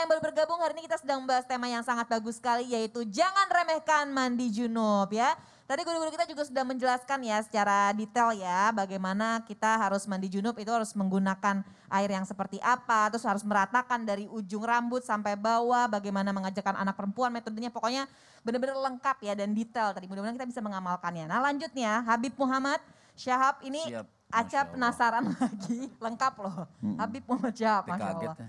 semua yang baru bergabung, hari ini kita sedang membahas tema yang sangat bagus sekali, yaitu jangan remehkan mandi junub ya. Tadi guru-guru kita juga sudah menjelaskan ya secara detail ya, bagaimana kita harus mandi junub itu harus menggunakan air yang seperti apa, terus harus meratakan dari ujung rambut sampai bawah, bagaimana mengajarkan anak perempuan metodenya, pokoknya benar-benar lengkap ya dan detail tadi. Mudah-mudahan kita bisa mengamalkannya. Nah lanjutnya Habib Muhammad Syahab ini Siap. Aca Masya Allah. penasaran lagi, lengkap loh. Habib Muhammad Syahab, Masya Allah. Kaget ya.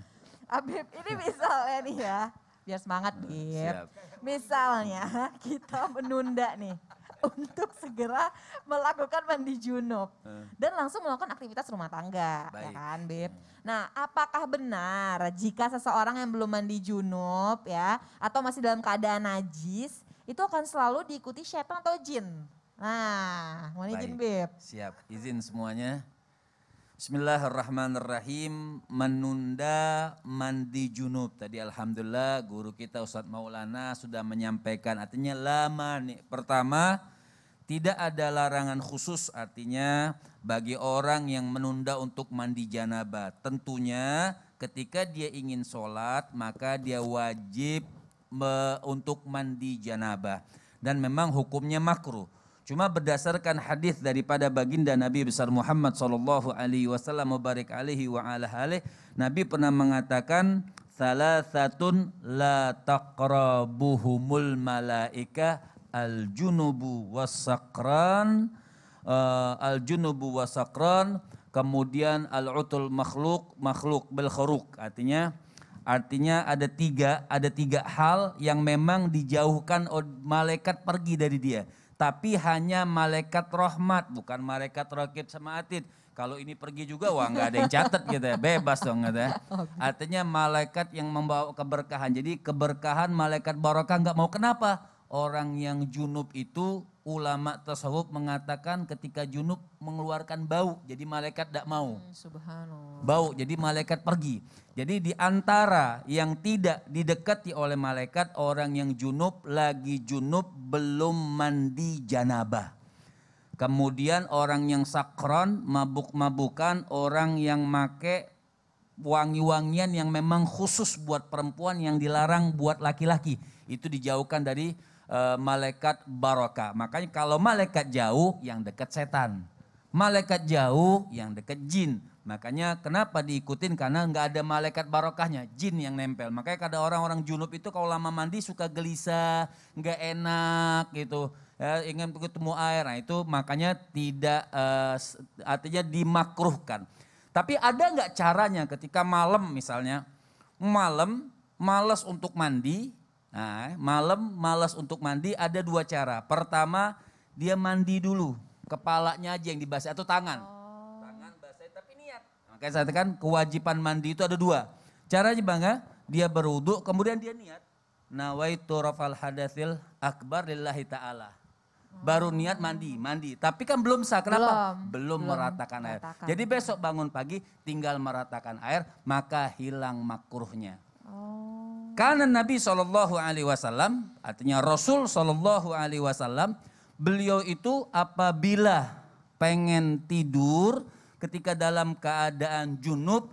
Habib ini misalnya nih ya, biar semangat Bib. Siap. Misalnya kita menunda nih untuk segera melakukan mandi junub. Dan langsung melakukan aktivitas rumah tangga, ya Baik. kan Bib. Nah apakah benar jika seseorang yang belum mandi junub ya, atau masih dalam keadaan najis, itu akan selalu diikuti setan atau jin? Nah, mau izin Bib? Siap, izin semuanya. Bismillahirrahmanirrahim. Menunda mandi junub. Tadi alhamdulillah guru kita Ustadz Maulana sudah menyampaikan artinya lama nih. Pertama, tidak ada larangan khusus artinya bagi orang yang menunda untuk mandi janabah. Tentunya ketika dia ingin sholat maka dia wajib untuk mandi janabah. Dan memang hukumnya makruh. Cuma berdasarkan hadis daripada baginda Nabi besar Muhammad sallallahu alaihi wasallam mubarak alaihi wa ala alihi, Nabi pernah mengatakan salasatun la taqrabuhumul malaika al-junubu was-sakran kemudian al-utul makhluk bil khuruq artinya ada tiga hal yang memang dijauhkan malaikat pergi dari dia. Tapi hanya malaikat rahmat, bukan malaikat rakib sama atid. Kalau ini pergi juga, wah nggak ada yang catat gitu ya, bebas dong gitu ya. Artinya malaikat yang membawa keberkahan. Jadi keberkahan malaikat barakah nggak mau. Kenapa? Orang yang junub itu ulama tasawuf mengatakan ketika junub mengeluarkan bau. Jadi malaikat tidak mau. Subhanallah. Bau, jadi malaikat pergi. Jadi di antara yang tidak didekati oleh malaikat, orang yang junub lagi junub belum mandi janabah. Kemudian orang yang sakron, mabuk-mabukan, orang yang make wangi-wangian yang memang khusus buat perempuan yang dilarang buat laki-laki. Itu dijauhkan dari malaikat barokah. Makanya kalau malaikat jauh yang dekat setan. Malaikat jauh yang dekat jin. Makanya kenapa diikutin karena nggak ada malaikat barokahnya, jin yang nempel. Makanya kadang orang-orang junub itu kalau lama mandi suka gelisah, nggak enak gitu. Ya, ingin ketemu air, nah itu makanya tidak artinya dimakruhkan. Tapi ada nggak caranya ketika malam misalnya, malam malas untuk mandi, nah, malam malas untuk mandi ada dua cara. Pertama dia mandi dulu, kepalanya aja yang dibasuh atau tangan. Makanya saya katakan kewajiban mandi itu ada dua. Caranya bangga, dia berwudu kemudian dia niat. Nawaitu rafal hadatsil akbar lillahi ta'ala. Baru niat mandi. Tapi kan belum sah, kenapa? Belum meratakan air. Jadi besok bangun pagi tinggal meratakan air, maka hilang makruhnya. Karena Nabi SAW, artinya Rasul SAW, beliau itu apabila pengen tidur, ketika dalam keadaan junub,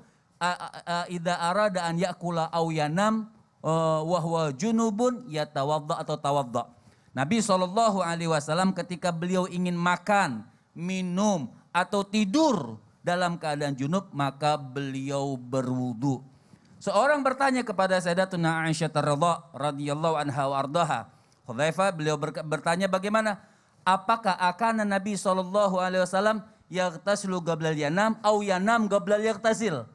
idza arada an yakula aw yanam wa huwa junubun yatawadda atau tawadda. Nabi SAW ketika beliau ingin makan, minum atau tidur dalam keadaan junub maka beliau berwudu. Seorang bertanya kepada Sayyidatuna Aisyah radhiyallahu anha wa ardaha. Hudzaifah beliau bertanya bagaimana? Apakah akan Nabi SAW yaghtasilu qablal yanam au yanam qablal yaghtasil.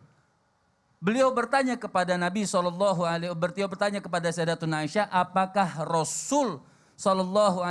Beliau bertanya kepada Nabi beliau bertanya kepada Sayyidatuna Aisyah, apakah Rasul SAW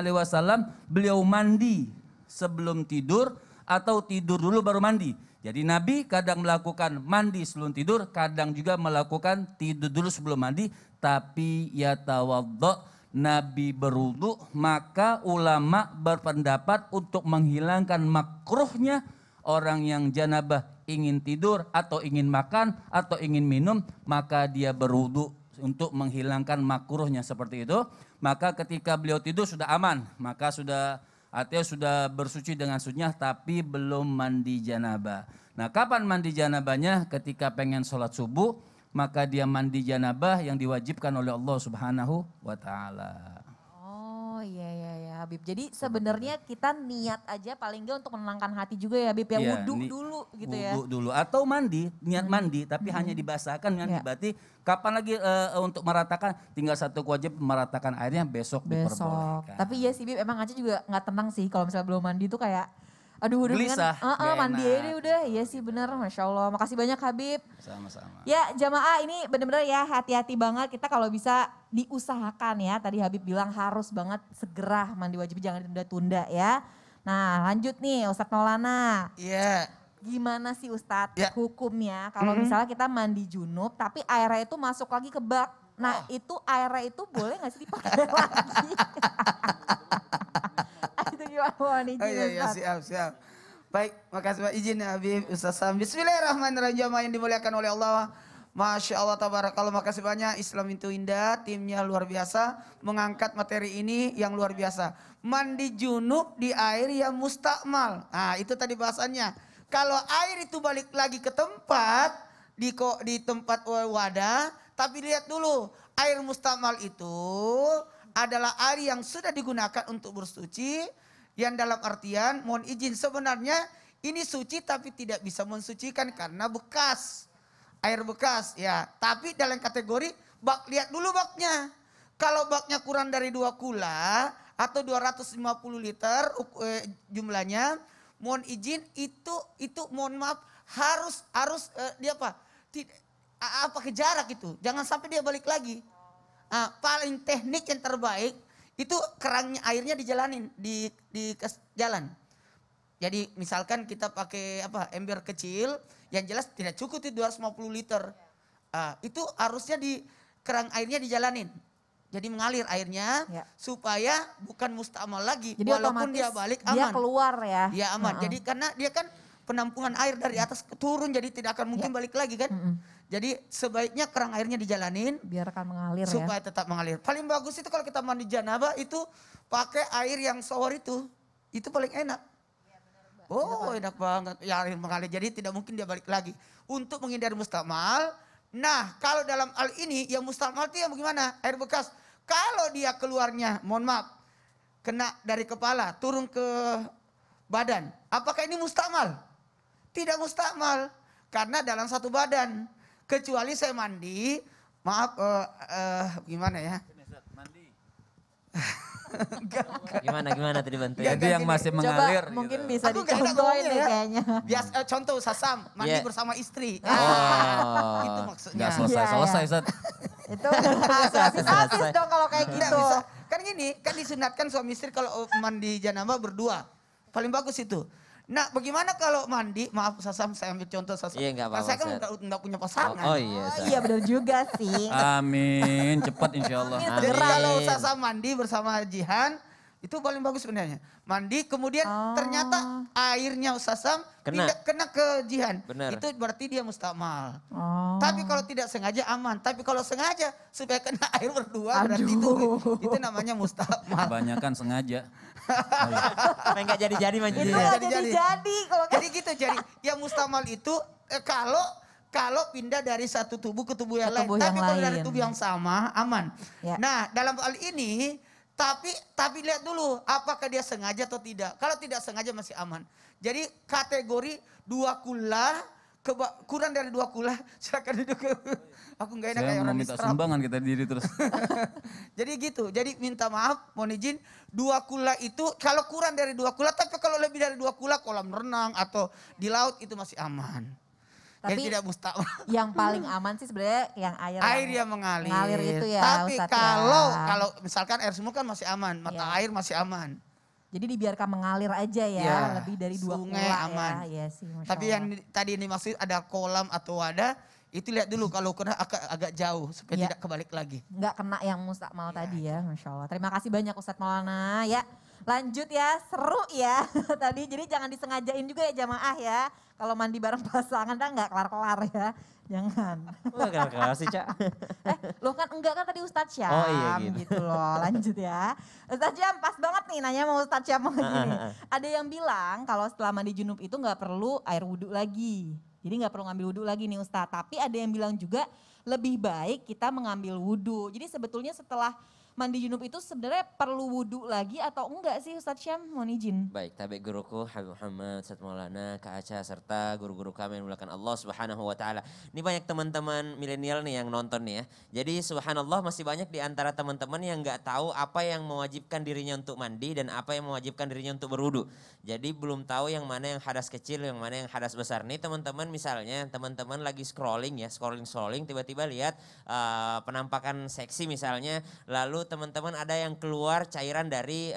beliau mandi sebelum tidur atau tidur dulu baru mandi? Jadi Nabi kadang melakukan mandi sebelum tidur, kadang juga melakukan tidur dulu sebelum mandi, tapi yatawadda, Nabi berwudu, maka ulama berpendapat untuk menghilangkan makruhnya orang yang janabah ingin tidur atau ingin makan atau ingin minum, maka dia berwudu untuk menghilangkan makruhnya seperti itu. Maka ketika beliau tidur sudah aman, maka artinya sudah bersuci dengan sunnah tapi belum mandi janabah. Nah kapan mandi janabahnya? Ketika pengen sholat subuh, maka dia mandi janabah yang diwajibkan oleh Allah Subhanahu wa taala. Oh iya Habib. Jadi sebenarnya kita niat aja paling enggak untuk menenangkan hati juga ya Habib ya. Iya, Wudhu dulu gitu ya. Wudhu dulu atau mandi, niat mandi tapi hanya dibasahkan mandi. Iya. Berarti kapan lagi untuk meratakan, tinggal satu kewajiban meratakan airnya besok diperbolehkan. Tapi iya sih Bib, emang Aca juga nggak tenang sih kalau misalnya belum mandi tuh kayak aduh udah Gelisah, nggak mandi enak. aja udah. Iya sih bener, Masya Allah. Makasih banyak Habib. Sama-sama. Ya jamaah ini bener-bener ya hati-hati banget kita kalau bisa diusahakan ya. Tadi Habib bilang harus banget segera mandi wajib, jangan ditunda-tunda ya. Nah lanjut nih Ustadz Maulana. Iya. Gimana sih Ustadz Ya. hukumnya kalau misalnya kita mandi junub tapi airnya itu masuk lagi ke bak. Nah itu airnya itu boleh gak sih dipakai lagi? Itu gimana mohon izin Oh iya, Ustadz. siap. Baik, makasih Pak izin ya Habib Ustaz Sam. Bismillahirrahmanirrahim jamaah yang dimuliakan oleh Allah. Masya Allah tabarakallah, makasih banyak Islam itu indah, timnya luar biasa mengangkat materi ini yang luar biasa. Mandi junub di air yang mustakmal. Nah itu tadi bahasannya. Kalau air itu balik lagi ke tempat, di tempat wadah, tapi lihat dulu air mustakmal itu adalah air yang sudah digunakan untuk bersuci, yang dalam artian mohon izin sebenarnya ini suci tapi tidak bisa mensucikan karena bekas. Air bekas ya. Tapi dalam kategori bak, lihat dulu baknya. Kalau baknya kurang dari 2 kula atau 250 liter jumlahnya, mohon izin itu mohon maaf harus dia apa? Pakai jarak itu. Jangan sampai dia balik lagi. Paling teknik yang terbaik itu kerangnya airnya dijalanin di jalan. Jadi misalkan kita pakai ember kecil yang jelas tidak cukup itu 250 liter. Itu harusnya di kerang airnya dijalanin. Jadi mengalir airnya supaya bukan mustakmal lagi. Jadi walaupun dia balik aman. Dia keluar ya. Ya aman. Jadi karena dia kan penampungan air dari atas turun jadi tidak akan mungkin balik lagi kan. Jadi sebaiknya kerang airnya dijalanin. Biarkan mengalir ya. Supaya tetap mengalir. Paling bagus itu kalau kita mandi janabah itu pakai air yang shower itu. Itu paling enak. Oh enak banget. Ya air mengalir jadi tidak mungkin dia balik lagi. Untuk menghindari mustakmal. Nah kalau dalam hal ini yang mustakmal itu yang bagaimana? Air bekas. Kalau dia keluarnya mohon maaf. Kena dari kepala turun ke badan. Apakah ini mustakmal? Tidak mustakmal. Karena dalam satu badan. Kecuali saya mandi, maaf gimana ya? Gimana tadi bantuin? Jadi yang masih mengalir. Coba mungkin gitu. bisa Aku nggak enak dicontohin ngomongnya nih ya. kayaknya. Biasa contoh sasam mandi bersama istri. Oh. Itu maksudnya. Nggak selesai-selesai Ustaz. Itu habis dong kalau kayak Tidak gitu. bisa. Kan gini, kan disunatkan suami istri kalau mandi janabah berdua. Paling bagus itu. Nah bagaimana kalau mandi, maaf sasam saya ambil contoh sasam. Iya, nggak apa-apa, Saya kan Ustaz. nggak punya pasangan. Oh iya. Oh iya benar juga sih. Amin, cepat insya Allah. Amin. Jadi Amin. kalau sasam mandi bersama Jihan, itu paling bagus sebenarnya. Mandi kemudian ternyata airnya sasam Kena. tidak kena ke Jihan. Benar. Itu berarti dia mustakmal. Oh. Tapi kalau tidak sengaja aman. Tapi kalau sengaja supaya kena air berdua berarti Aduh. itu namanya mustakmal. Kebanyakan sengaja. Sampai nggak jadi-jadi Itu mandinya. nggak Jadi-jadi. jadi kalau kayak Jadi gitu. Jadi yang mustakmal itu kalau pindah dari satu tubuh ke tubuh yang Ke lain. tubuh Tapi yang kalau dari lain. tubuh yang sama aman. Ya. Nah dalam hal ini tapi lihat dulu apakah dia sengaja atau tidak. Kalau tidak sengaja masih aman. Jadi kategori 2 kula kurang dari 2 kula silakan duduk. Aku nggak enak Saya kayak mau orang minta diserap. sumbangan kita diri terus. Jadi gitu. Jadi minta maaf, mohon izin 2 kula itu kalau kurang dari 2 kula, tapi kalau lebih dari 2 kula kolam renang atau di laut itu masih aman. Tapi Jadi tidak mustakmal. yang paling aman sih sebenarnya yang Air yang mengalir. mengalir itu ya Tapi Ustadz, kalau misalkan air sumur kan masih aman, mata Ya. air masih aman. Jadi dibiarkan mengalir aja ya, Ya, lebih dari 2 sungai kula aman. ya. Iya sih, Masya Tapi Allah. yang tadi ini maksud ada kolam atau wadah, itu lihat dulu kalau kena agak jauh supaya Ya. tidak kebalik lagi. Nggak kena yang mustakmal tadi ya, Masya Allah. Terima kasih banyak Ustadz Maulana ya. Lanjut ya, seru ya tadi. Jadi jangan disengajain juga ya jamaah ya. Kalau mandi bareng pasangan kan nggak kelar-kelar ya. Jangan. Wah kenapa sih Cak? Loh kan enggak kan tadi Ustadz Syam Oh iya gitu. gitu loh. Lanjut ya. Ustadz Syam pas banget nih nanya mau Ustadz Syam lagi nih. Ada yang bilang kalau setelah mandi junub itu nggak perlu air wudhu lagi. Jadi nggak perlu ngambil wudhu lagi nih Ustadz. Tapi ada yang bilang juga lebih baik kita mengambil wudhu. Jadi sebetulnya setelah mandi junub itu sebenarnya perlu wudhu lagi atau enggak sih Ustadz Syam? Mohon izin. Baik, tabik guruku Habib Muhammad, Ustadz Maulana, Kak Aca, serta guru-guru kami yang dimuliakan Allah Subhanahu wa taala. Ini banyak teman-teman milenial nih yang nonton nih ya. Jadi subhanallah masih banyak di antara teman-teman yang nggak tahu apa yang mewajibkan dirinya untuk mandi dan apa yang mewajibkan dirinya untuk berwudu. Jadi belum tahu yang mana yang hadas kecil, yang mana yang hadas besar. Nih teman-teman misalnya teman-teman lagi scrolling ya, scrolling tiba-tiba lihat penampakan seksi misalnya, lalu teman-teman ada yang keluar cairan dari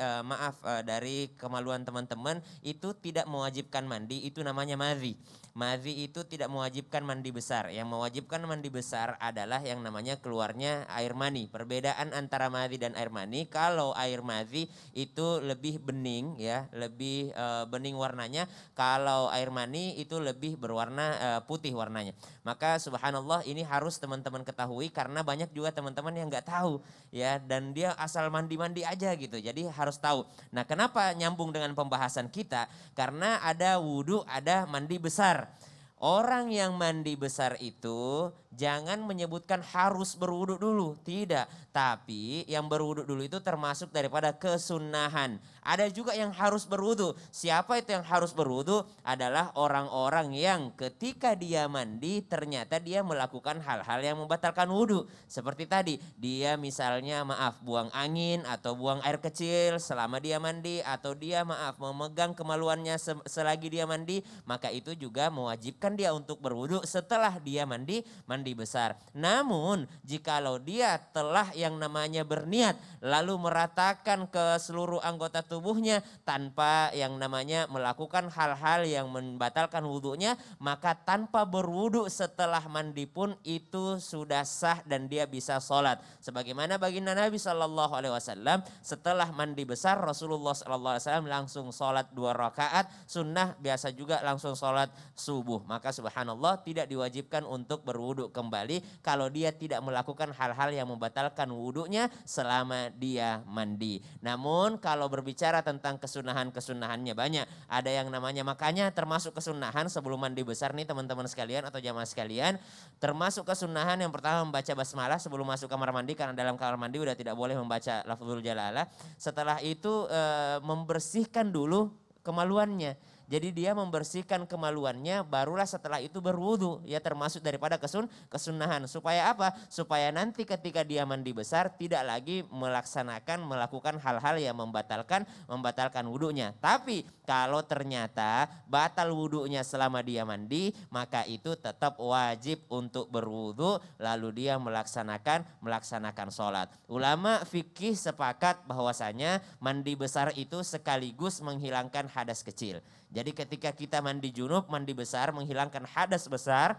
dari kemaluan teman-teman, itu tidak mewajibkan mandi, itu namanya madhi. Madhi itu tidak mewajibkan mandi besar. Yang mewajibkan mandi besar adalah yang namanya keluarnya air mani. Perbedaan antara madhi dan air mani, kalau air madhi itu lebih bening ya, lebih bening warnanya. Kalau air mani itu lebih berwarna putih warnanya. Maka subhanallah ini harus teman-teman ketahui karena banyak juga teman-teman yang nggak tahu ya, dan dia asal mandi-mandi aja gitu. Jadi harus tahu. Nah, kenapa nyambung dengan pembahasan kita? Karena ada wudhu, ada mandi besar. Orang yang mandi besar itu jangan menyebutkan harus berwudhu dulu, tidak. Tapi yang berwudhu dulu itu termasuk daripada kesunahan. Ada juga yang harus berwudhu. Siapa itu yang harus berwudhu? Adalah orang-orang yang ketika dia mandi ternyata dia melakukan hal-hal yang membatalkan wudhu. Seperti tadi, dia misalnya buang angin atau buang air kecil selama dia mandi, atau dia memegang kemaluannya selagi dia mandi, maka itu juga mewajibkan dia untuk berwudu setelah dia mandi besar. Namun jikalau dia telah yang namanya berniat lalu meratakan ke seluruh anggota tubuhnya tanpa yang namanya melakukan hal-hal yang membatalkan wudunya, maka tanpa berwudu setelah mandi pun itu sudah sah dan dia bisa sholat. Sebagaimana baginda Nabi SAW setelah mandi besar Rasulullah SAW langsung sholat 2 rakaat, sunnah biasa juga langsung sholat subuh. Maka subhanallah tidak diwajibkan untuk berwudu kembali kalau dia tidak melakukan hal-hal yang membatalkan wudunya selama dia mandi. Namun kalau berbicara tentang kesunahan-kesunahannya banyak. Ada yang namanya, makanya termasuk kesunahan sebelum mandi besar nih teman-teman sekalian atau jamaah sekalian. Termasuk kesunahan yang pertama membaca basmalah sebelum masuk kamar mandi, karena dalam kamar mandi udah tidak boleh membaca lafzul jalalah. Setelah itu membersihkan dulu kemaluannya. Jadi dia membersihkan kemaluannya, barulah setelah itu berwudu. Ya termasuk daripada kesunahan. Supaya apa? Supaya nanti ketika dia mandi besar tidak lagi melakukan hal-hal yang membatalkan wudunya. Tapi kalau ternyata batal wudunya selama dia mandi, maka itu tetap wajib untuk berwudu lalu dia melaksanakan sholat. Ulama fikih sepakat bahwasanya mandi besar itu sekaligus menghilangkan hadas kecil. Jadi ketika kita mandi junub, mandi besar menghilangkan hadas besar,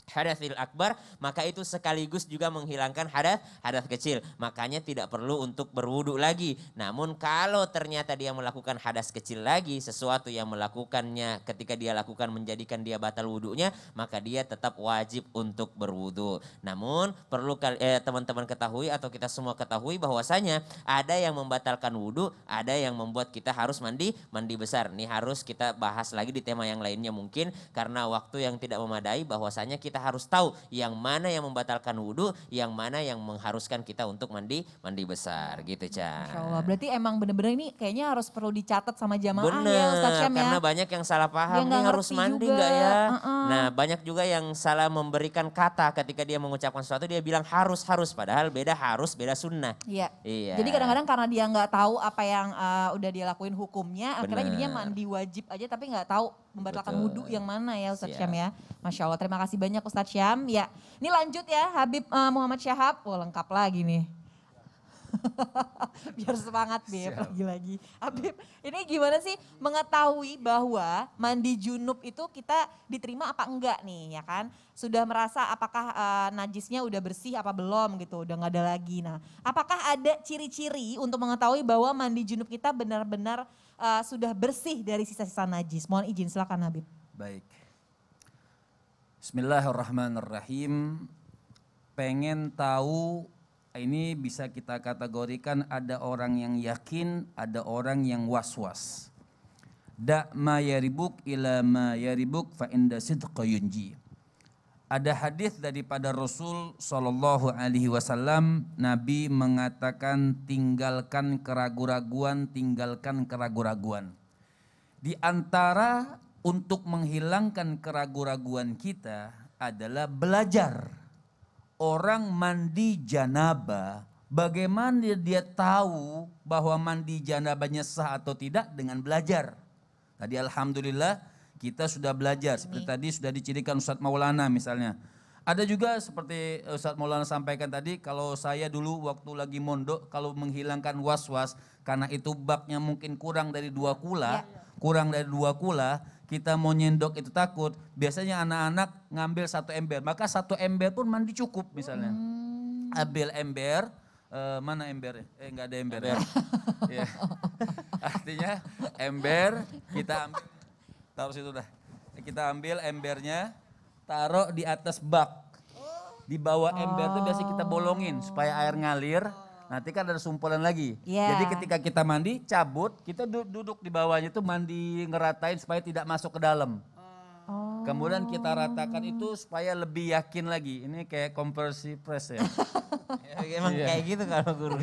hadasil akbar, maka itu sekaligus juga menghilangkan hadas kecil. Makanya tidak perlu untuk berwudu lagi. Namun kalau ternyata dia melakukan hadas kecil lagi, sesuatu yang melakukannya ketika dia lakukan menjadikan dia batal wudunya, maka dia tetap wajib untuk berwudu. Namun perlu teman-teman ketahui atau kita semua ketahui bahwasanya ada yang membatalkan wudu, ada yang membuat kita harus mandi besar. Ini harus kita bahas lagi di tema yang lainnya mungkin, karena waktu yang tidak memadai, bahwasanya kita harus tahu yang mana yang membatalkan wudu, yang mana yang mengharuskan kita untuk mandi besar gitu, Ca. Masya Allah, berarti emang bener-bener ini kayaknya harus perlu dicatat sama jamaah Bener, ya Ustadz Syam ya. karena banyak yang salah paham, nih harus mandi enggak ya. Nah banyak juga yang salah memberikan kata ketika dia mengucapkan sesuatu, dia bilang harus, padahal beda harus, beda sunnah. Iya. Iya. Jadi kadang-kadang karena dia nggak tahu apa yang udah dia lakuin hukumnya, akhirnya Bener. jadinya mandi wajib aja tapi nggak tahu membatalkan Betul. wudu yang mana ya Ustadz Siap. Syam ya. Masya Allah, terima kasih banyak Ustadz Syam. Ya, ini lanjut ya Habib Muhammad Syahab. Wah lengkap lagi nih. Biar semangat Beb, lagi-lagi. Habib, ini gimana sih mengetahui bahwa mandi junub itu kita diterima apa enggak nih ya kan? Sudah merasa apakah najisnya udah bersih apa belum gitu, udah nggak ada lagi. Nah, apakah ada ciri-ciri untuk mengetahui bahwa mandi junub kita benar-benar sudah bersih dari sisa-sisa najis? Mohon izin, silakan Habib. Baik. Bismillahirrahmanirrahim. Pengen tahu, ini bisa kita kategorikan ada orang yang yakin, ada orang yang was-was. Da' ma yaribuk ila ma yaribuk fa inda sidqa yunji. Ada hadis daripada Rasul Shallallahu Alaihi Wasallam, Nabi mengatakan tinggalkan keraguan-raguan, tinggalkan keraguan-raguan. Di antara untuk menghilangkan keraguan-raguan kita adalah belajar. Orang mandi janabah, bagaimana dia tahu bahwa mandi janabahnya sah atau tidak? Dengan belajar. Tadi alhamdulillah kita sudah belajar, seperti tadi sudah dicirikan Ustadz Maulana misalnya. Ada juga seperti Ustadz Maulana sampaikan tadi, kalau saya dulu waktu lagi mondok, kalau menghilangkan was-was, karena itu baknya mungkin kurang dari 2 kula, kita mau nyendok itu takut, biasanya anak-anak ngambil 1 ember, maka 1 ember pun mandi cukup misalnya. Ambil ember, mana embernya? Enggak ada ember ya. Ya. Artinya ember kita ambil, taruh situ dah. Kita ambil embernya, taruh di atas bak. Di bawah ember itu biasa kita bolongin supaya air ngalir. Nanti kan ada sumpulan lagi. Jadi ketika kita mandi, cabut, kita duduk di bawahnya itu mandi ngeratain supaya tidak masuk ke dalam. Kemudian kita ratakan itu supaya lebih yakin lagi. Ini kayak konversi press ya. Emang kayak gitu kalau guru.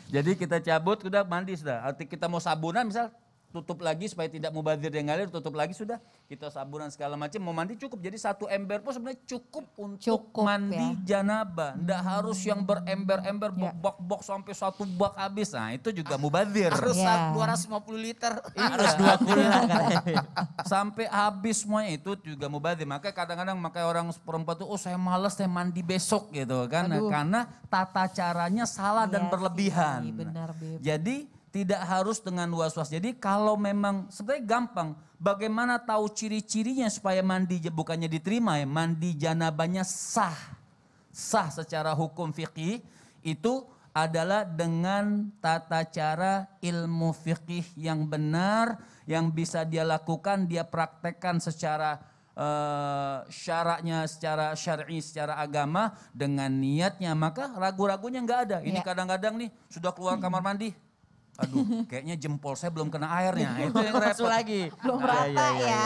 Jadi kita cabut, udah mandi sudah. Arti kita mau sabunan misal, tutup lagi supaya tidak mubazir yang ngalir, tutup lagi sudah. Kita sabunan segala macam, mau mandi cukup. Jadi 1 ember pun sebenarnya cukup untuk mandi janabah. Nggak harus yang berember-ember, bak-bak sampai 1 bak habis. Nah itu juga mubazir. Harus 250 liter. Harus 20 lah katanya. Sampai habis semuanya itu juga mubazir. Makanya kadang-kadang orang perempuan tuh, oh saya malas, saya mandi besok gitu kan. Karena tata caranya salah dan berlebihan. Benar, Beb. Jadi tidak harus dengan was-was. Jadi kalau memang sebenarnya gampang, bagaimana tahu ciri-cirinya supaya mandi bukannya diterima ya, mandi janabahnya sah. Sah secara hukum fikih itu adalah dengan tata cara ilmu fikih yang benar, yang bisa dia lakukan, dia praktekkan secara syaraknya, secara syar'i, secara agama dengan niatnya, maka ragu-ragunya nggak ada. Ini kadang-kadang nih sudah keluar kamar mandi, aduh kayaknya jempol saya belum kena airnya, itu yang repot lagi. Belum rata ya.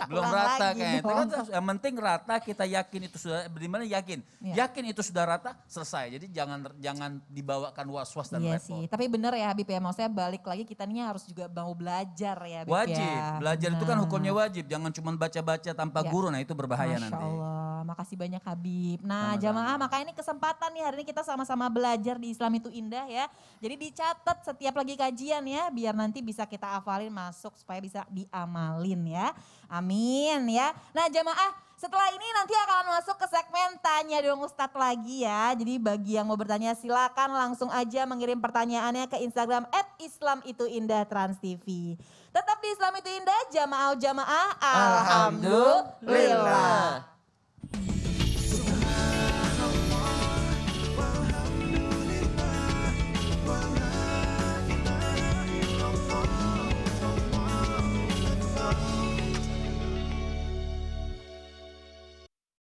Belum Ulang rata lagi kayak itu. dong. Yang penting rata, kita yakin itu sudah, dimana yakin. Yakin itu sudah rata, selesai. Jadi jangan dibawakan was-was dan Iya repot. sih, tapi bener ya Habib ya, maksudnya balik lagi kita ini harus juga mau belajar ya Habib Wajib, ya. belajar itu kan hukumnya wajib. Jangan cuma baca-baca tanpa guru, nah itu berbahaya Masya nanti. Allah, makasih banyak Habib. Nah Sama-sama. jamaah, maka ini kesempatan nih hari ini kita sama-sama belajar di Islam itu indah ya. Jadi dicatat setiap lagi kajian ya, biar nanti bisa kita hafalin masuk supaya bisa diamalin ya. Amin ya. Nah jamaah, setelah ini nanti akan masuk ke segmen Tanya Dong Ustadz lagi ya. Jadi bagi yang mau bertanya silakan langsung aja mengirim pertanyaannya ke Instagram @islamituindahTransTV. Tetap di Islam itu Indah, jamaah-jamaah, alhamdulillah.